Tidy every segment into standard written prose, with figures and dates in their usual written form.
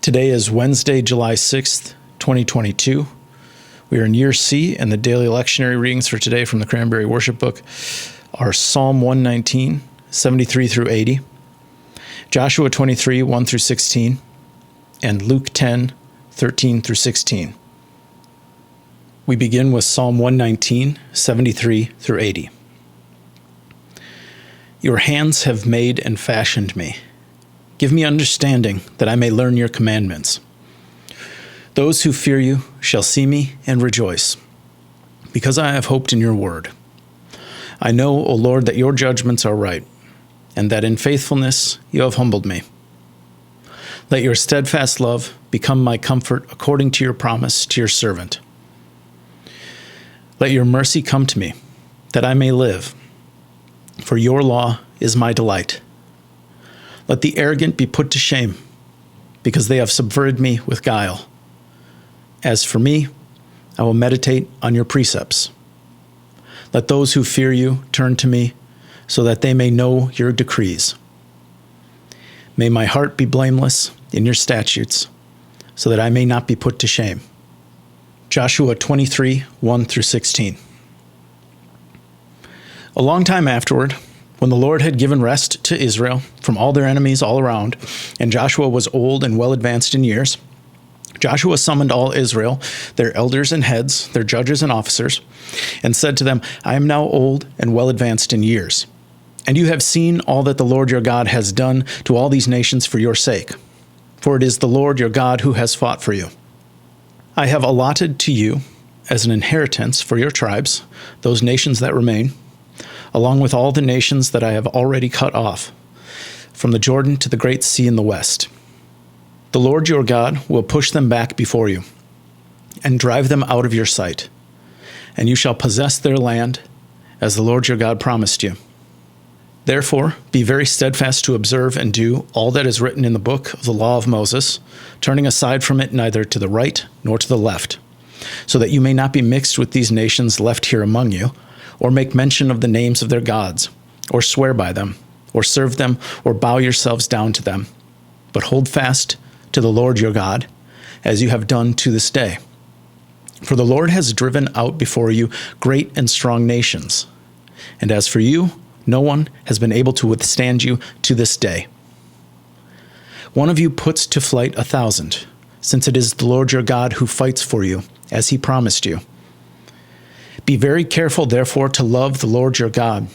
Today is Wednesday, July 6th, 2022. We are in Year C, and the daily lectionary readings for today from the Cranberry Worship Book are Psalm 119, 73 through 80, Joshua 23, 1 through 16, and Luke 10, 13 through 16. We begin with Psalm 119, 73 through 80. Your hands have made and fashioned me. Give me understanding that I may learn your commandments. Those who fear you shall see me and rejoice, because I have hoped in your word. I know, O Lord, that your judgments are right, and that in faithfulness you have humbled me. Let your steadfast love become my comfort according to your promise to your servant. Let your mercy come to me, that I may live, for your law is my delight. Let the arrogant be put to shame, because they have subverted me with guile. As for me, I will meditate on your precepts. Let those who fear you turn to me, so that they may know your decrees. May my heart be blameless in your statutes, so that I may not be put to shame. Joshua 23, 1 through 16. A long time afterward, when the Lord had given rest to Israel from all their enemies all around, and Joshua was old and well advanced in years, Joshua summoned all Israel, their elders and heads, their judges and officers, and said to them, I am now old and well advanced in years, and you have seen all that the Lord your God has done to all these nations for your sake. For it is the Lord your God who has fought for you. I have allotted to you as an inheritance for your tribes, those nations that remain, along with all the nations that I have already cut off, from the Jordan to the great sea in the west. The Lord your God will push them back before you, and drive them out of your sight, and you shall possess their land, as the Lord your God promised you. Therefore, be very steadfast to observe and do all that is written in the book of the law of Moses, turning aside from it neither to the right nor to the left, so that you may not be mixed with these nations left here among you, or make mention of the names of their gods, or swear by them, or serve them, or bow yourselves down to them. But hold fast to the Lord your God, as you have done to this day. For the Lord has driven out before you great and strong nations, and as for you, no one has been able to withstand you to this day. One of you puts to flight 1,000, since it is the Lord your God who fights for you, as he promised you. Be very careful, therefore, to love the Lord your God.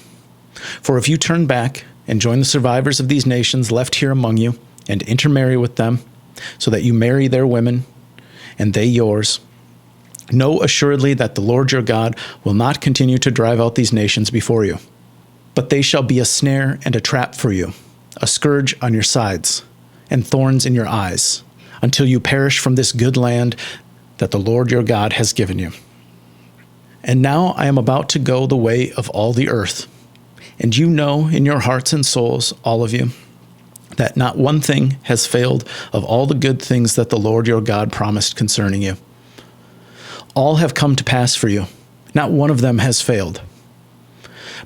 For if you turn back and join the survivors of these nations left here among you, and intermarry with them, so that you marry their women, and they yours, know assuredly that the Lord your God will not continue to drive out these nations before you. But they shall be a snare and a trap for you, a scourge on your sides, and thorns in your eyes, until you perish from this good land that the Lord your God has given you. And now I am about to go the way of all the earth, and you know in your hearts and souls, all of you, that not one thing has failed of all the good things that the Lord your God promised concerning you. All have come to pass for you, not one of them has failed.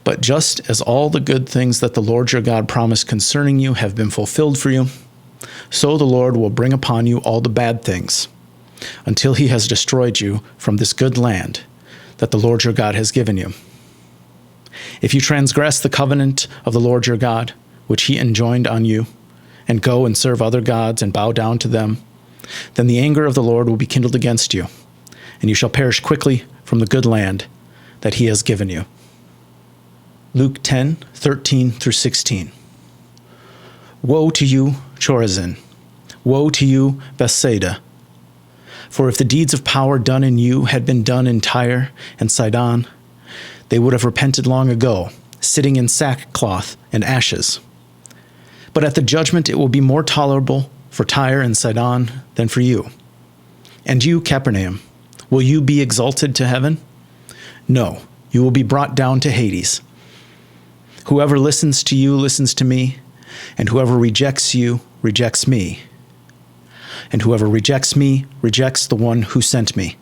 But just as all the good things that the Lord your God promised concerning you have been fulfilled for you, so the Lord will bring upon you all the bad things, until he has destroyed you from this good land that the Lord your God has given you. If you transgress the covenant of the Lord your God, which he enjoined on you, and go and serve other gods and bow down to them, then the anger of the Lord will be kindled against you, and you shall perish quickly from the good land that he has given you. Luke 10, 13 through 16. Woe to you, Chorazin! Woe to you, Bethsaida! For if the deeds of power done in you had been done in Tyre and Sidon, they would have repented long ago, sitting in sackcloth and ashes. But at the judgment it will be more tolerable for Tyre and Sidon than for you. And you, Capernaum, will you be exalted to heaven? No, you will be brought down to Hades. Whoever listens to you listens to me, and whoever rejects you rejects me. And whoever rejects me rejects the one who sent me.